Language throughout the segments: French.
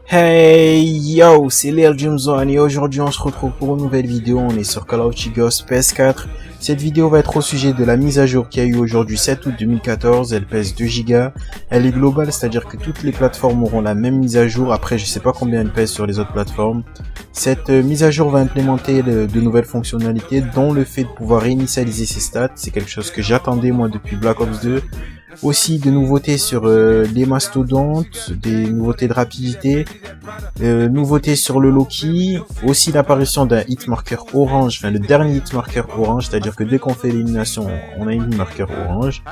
Hey yo, c'est Lil Jimzone et aujourd'hui on se retrouve pour une nouvelle vidéo. On est sur Call of Duty Ghosts PS4. Cette vidéo va être au sujet de la mise à jour qu'il y a eu aujourd'hui 7 août 2014. Elle pèse 2 Go. Elle est globale, c'est-à-dire que toutes les plateformes auront la même mise à jour. Après, je sais pas combien elle pèse sur les autres plateformes. Cette mise à jour va implémenter de nouvelles fonctionnalités, dont le fait de pouvoir réinitialiser ses stats. C'est quelque chose que j'attendais moi depuis Black Ops 2. Aussi de nouveautés sur les mastodontes, des nouveautés de rapidité, nouveautés sur le Loki, aussi l'apparition d'un hitmarker orange, enfin le dernier hitmarker orange, c'est-à-dire que dès qu'on fait l'élimination, on a un hitmarker orange.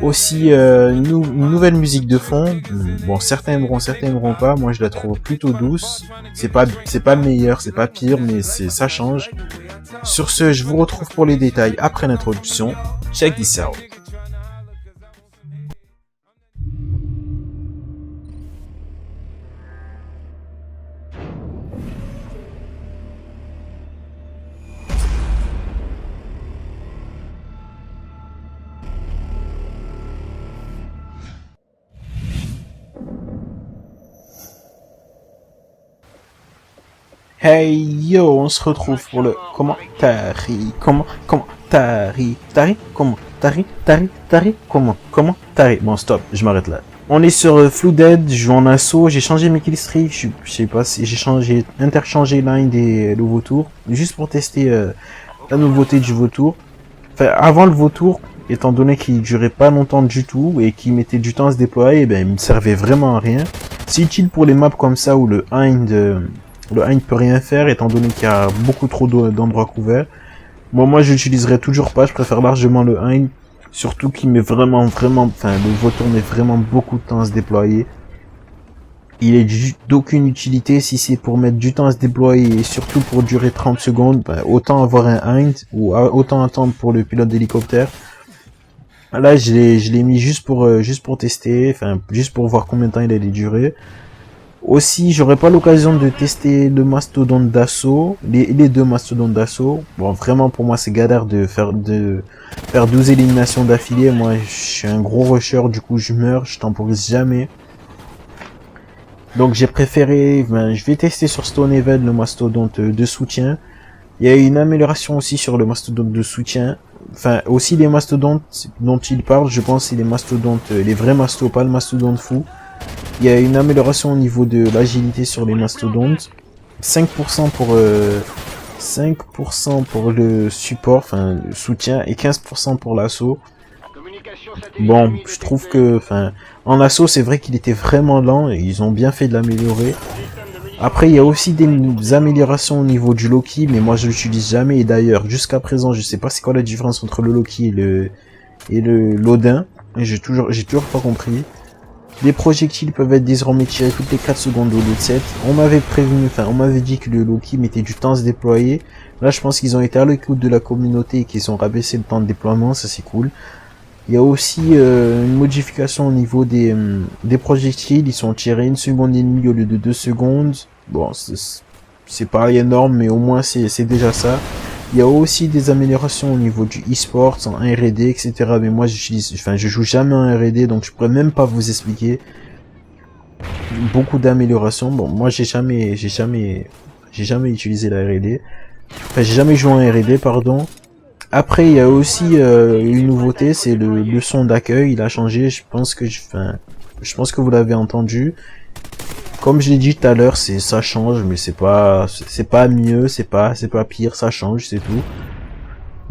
Aussi une nouvelle musique de fond. Bon, certains aimeront, certains aimeront pas. Moi, je la trouve plutôt douce. C'est pas meilleur, c'est pas pire, mais ça change. Sur ce, je vous retrouve pour les détails après l'introduction. Check this out. Hey yo, on se retrouve pour le Tari. Bon stop, je m'arrête là. On est sur Flooded, je joue en assaut, j'ai changé mes killstreaks, je sais pas si j'ai interchangé l'un des nouveaux tours, juste pour tester la nouveauté du vautour. Enfin, avant le vautour, étant donné qu'il durait pas longtemps du tout et qu'il mettait du temps à se déployer, ben il me servait vraiment à rien. C'est utile pour les maps comme ça où le Hind peut rien faire étant donné qu'il y a beaucoup trop d'endroits couverts. Moi je l'utiliserai toujours pas, je préfère largement le Hind, surtout qu'il met vraiment, enfin le vautour met vraiment beaucoup de temps à se déployer. Il est d'aucune utilité si c'est pour mettre du temps à se déployer et surtout pour durer 30 secondes, ben, autant avoir un Hind ou autant attendre pour le pilote d'hélicoptère. Là je l'ai mis juste pour tester, enfin juste pour voir combien de temps il allait durer. Aussi, j'aurais pas l'occasion de tester le mastodonte d'assaut, les deux mastodontes d'assaut. Bon, vraiment pour moi c'est galère de faire 12 éliminations d'affilée. Moi, je suis un gros rusher, du coup je meurs, je temporise jamais. Donc j'ai préféré, je vais tester sur Stone Event le mastodonte de soutien. Il y a une amélioration aussi sur le mastodonte de soutien. Enfin, aussi les mastodontes dont il parle, je pense c'est les mastodontes, les vrais mastos, pas le mastodonte fou. Il y a une amélioration au niveau de l'agilité sur les mastodontes. 5% pour le support, enfin le soutien, et 15% pour l'assaut. Bon, je trouve que, en assaut, c'est vrai qu'il était vraiment lent et ils ont bien fait de l'améliorer. Après, il y a aussi des améliorations au niveau du Loki, mais moi je l'utilise jamais. Et d'ailleurs, jusqu'à présent, je sais pas c'est quoi la différence entre le Loki et le l'Odin. Et j'ai toujours pas compris. Les projectiles peuvent être désormais tirés toutes les 4 secondes au lieu de 7. On m'avait prévenu, on m'avait dit que le Loki mettait du temps à se déployer. Là, je pense qu'ils ont été à l'écoute de la communauté et qu'ils ont rabaissé le temps de déploiement, ça c'est cool. Il y a aussi une modification au niveau des projectiles, ils sont tirés 1 seconde et demie au lieu de 2 secondes. Bon, c'est pas énorme, mais au moins c'est déjà ça. Il y a aussi des améliorations au niveau du e-sport, en R&D, etc. Mais moi je joue jamais en R&D, donc je pourrais même pas vous expliquer. Beaucoup d'améliorations. Bon, moi j'ai jamais utilisé la R&D. Enfin, j'ai jamais joué en R&D, pardon. Après, il y a aussi une nouveauté, c'est le son d'accueil. Il a changé. Je pense que vous l'avez entendu. Comme je l'ai dit tout à l'heure, ça change, mais c'est pas mieux, c'est pas pire, ça change, c'est tout.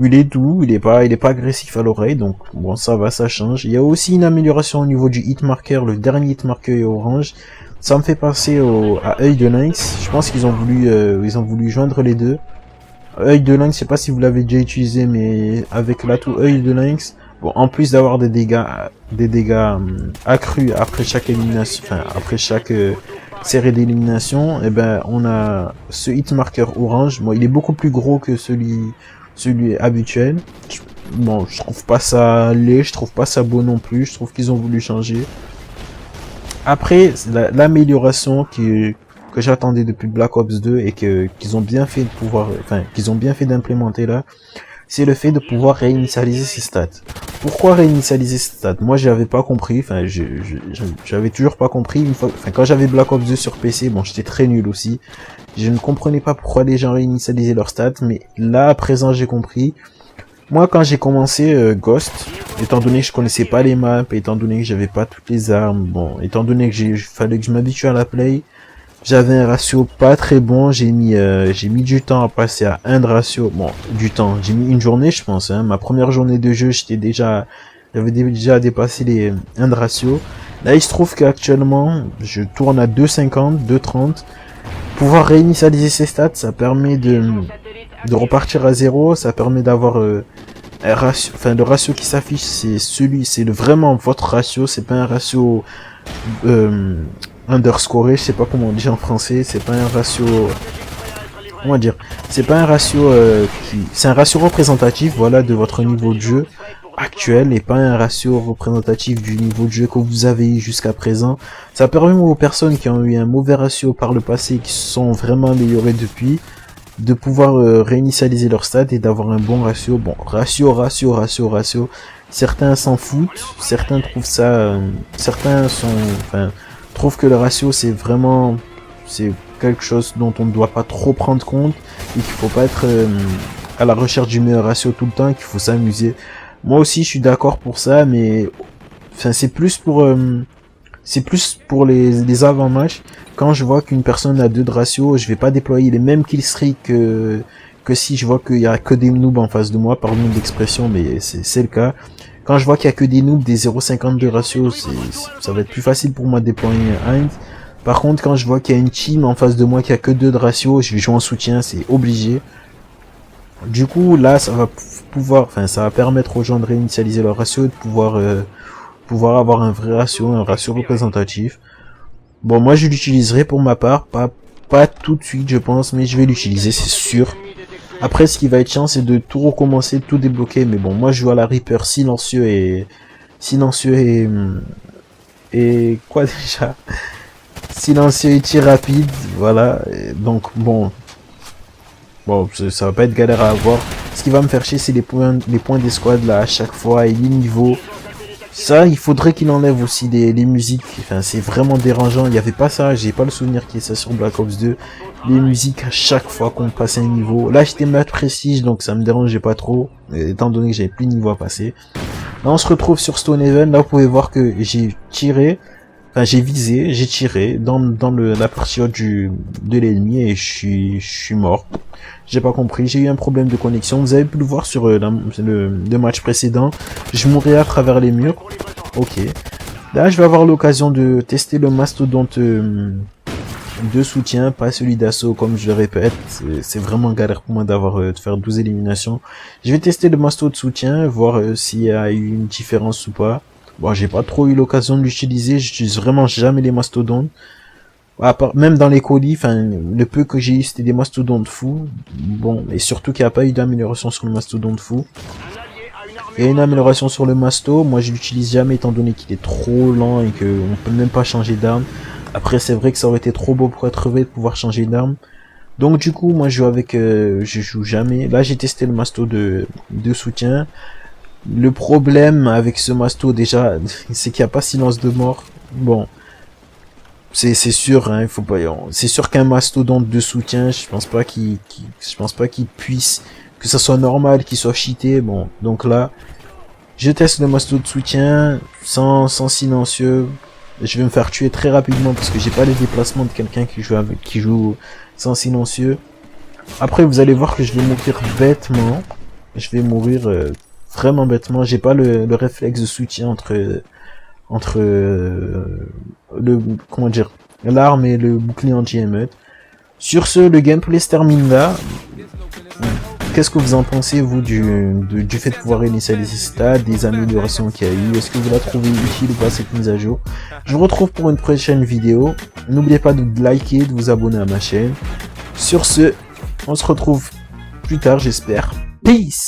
Il est doux, il est pas agressif à l'oreille, donc bon, ça va, ça change. Il y a aussi une amélioration au niveau du hitmarker, le dernier hitmarker est orange. Ça me fait penser à œil de lynx. Je pense qu'ils ont voulu joindre les deux. Œil de lynx, je sais pas si vous l'avez déjà utilisé, mais avec l'atout œil de lynx, bon, en plus d'avoir des dégâts accrus après chaque élimination, après chaque série d'élimination, et ben on a ce hitmarker orange. Bon, il est beaucoup plus gros que celui habituel. Bon, je trouve pas ça laid, je trouve pas ça beau non plus. Je trouve qu'ils ont voulu changer. Après, l'amélioration que j'attendais depuis Black Ops 2 et qu'ils ont bien fait d'implémenter là, c'est le fait de pouvoir réinitialiser ses stats. Pourquoi réinitialiser ces stats? Moi, j'avais pas compris. Enfin, j'avais toujours pas compris. Une fois, enfin, quand j'avais Black Ops 2 sur PC, bon, j'étais très nul aussi. Je ne comprenais pas pourquoi les gens réinitialisaient leurs stats, mais là, à présent, j'ai compris. Moi, quand j'ai commencé Ghost, étant donné que je connaissais pas les maps, étant donné que j'avais pas toutes les armes, bon, étant donné que fallait que je m'habitue à la play, j'avais un ratio pas très bon. J'ai mis du temps à passer à 1 de ratio. Bon, du temps. J'ai mis une journée, je pense. Hein. Ma première journée de jeu, j'avais déjà dépassé les 1 de ratio. Là, il se trouve qu'actuellement, je tourne à 2,50, 2,30. Pouvoir réinitialiser ses stats, ça permet de repartir à 0. Ça permet d'avoir un ratio. Enfin, le ratio qui s'affiche, c'est vraiment votre ratio. C'est pas un ratio underscoré, je sais pas comment on dit en français, c'est pas un ratio, comment dire, c'est pas un ratio c'est un ratio représentatif, voilà, de votre niveau de jeu actuel et pas un ratio représentatif du niveau de jeu que vous avez eu jusqu'à présent. Ça permet aux personnes qui ont eu un mauvais ratio par le passé, qui se sont vraiment améliorées depuis, de pouvoir réinitialiser leur stats et d'avoir un bon ratio. Bon, ratio. Certains s'en foutent, certains trouvent ça, trouvent que le ratio c'est quelque chose dont on ne doit pas trop prendre compte et qu'il faut pas être à la recherche du meilleur ratio tout le temps, qu'il faut s'amuser. Moi aussi je suis d'accord pour ça, mais enfin c'est plus pour les avant-matchs. Quand je vois qu'une personne a 2 de ratio, je vais pas déployer les mêmes killstreaks que si je vois qu'il y a que des noobs en face de moi, pardon d'expression, mais c'est le cas. Quand je vois qu'il y a que des noobs, des 0,52 ratio, ça va être plus facile pour moi de déployer un Hind. Par contre, quand je vois qu'il y a une team en face de moi qui a que 2 de ratio, je vais jouer en soutien, c'est obligé. Du coup, là, ça va permettre aux gens de réinitialiser leur ratio et de pouvoir avoir un vrai ratio, un ratio représentatif. Bon, moi, je l'utiliserai pour ma part, pas tout de suite, je pense, mais je vais l'utiliser, c'est sûr. Après, ce qui va être chiant, c'est de tout recommencer, de tout débloquer. Mais bon, moi, je joue à la Reaper silencieux et quoi déjà? Silencieux et tir rapide, voilà. Et donc bon, ça va pas être galère à avoir. Ce qui va me faire chier, c'est les points d'escouade là à chaque fois et les niveaux. Ça, il faudrait qu'il enlève aussi les musiques. Enfin, c'est vraiment dérangeant. Il y avait pas ça. J'ai pas le souvenir qu'il y ait ça sur Black Ops 2. Les musiques à chaque fois qu'on passe un niveau. Là, j'étais maître prestige, donc ça me dérangeait pas trop, étant donné que j'avais plus de niveau à passer. Là, on se retrouve sur Stonehaven. Là, vous pouvez voir que j'ai tiré. Enfin, j'ai visé, j'ai tiré dans la partie haute de l'ennemi et je suis mort. J'ai pas compris, j'ai eu un problème de connexion. Vous avez pu le voir sur le match précédent. Je mourais à travers les murs. Ok. Là, je vais avoir l'occasion de tester le mastodonte de soutien, pas celui d'assaut, comme je le répète. C'est vraiment galère pour moi de faire 12 éliminations. Je vais tester le masto de soutien, voir s'il y a eu une différence ou pas. Bon, j'ai pas trop eu l'occasion de l'utiliser, j'utilise vraiment jamais les mastodontes. Même dans les colis, enfin, le peu que j'ai eu, c'était des mastodontes fous. Bon, et surtout qu'il n'y a pas eu d'amélioration sur le mastodonte fou. Il y a une amélioration sur le masto, moi je l'utilise jamais étant donné qu'il est trop lent et qu'on peut même pas changer d'arme. Après, c'est vrai que ça aurait été trop beau pour être vrai de pouvoir changer d'arme. Donc du coup, moi je joue jamais. Là, j'ai testé le masto de soutien. Le problème avec ce masto déjà, c'est qu'il n'y a pas silence de mort. Bon, c'est sûr, hein, il faut pas. C'est sûr qu'un mastodonte de soutien, je pense pas qu'il puisse, que ça soit normal, qu'il soit cheaté. Bon, donc là, je teste le masto de soutien sans silencieux. Je vais me faire tuer très rapidement parce que j'ai pas les déplacements de quelqu'un qui joue sans silencieux. Après, vous allez voir que je vais mourir bêtement. Je vais mourir vraiment bêtement. J'ai pas le réflexe de soutien entre comment dire, l'arme et le bouclier anti-émeute. Sur ce, le gameplay se termine là. Qu'est-ce que vous en pensez, vous, du fait de pouvoir initialiser ces stats, des améliorations qu'il y a eu? Est-ce que vous la trouvez utile ou pas, cette mise à jour? Je vous retrouve pour une prochaine vidéo. N'oubliez pas de liker, de vous abonner à ma chaîne. Sur ce, on se retrouve plus tard, j'espère. Peace!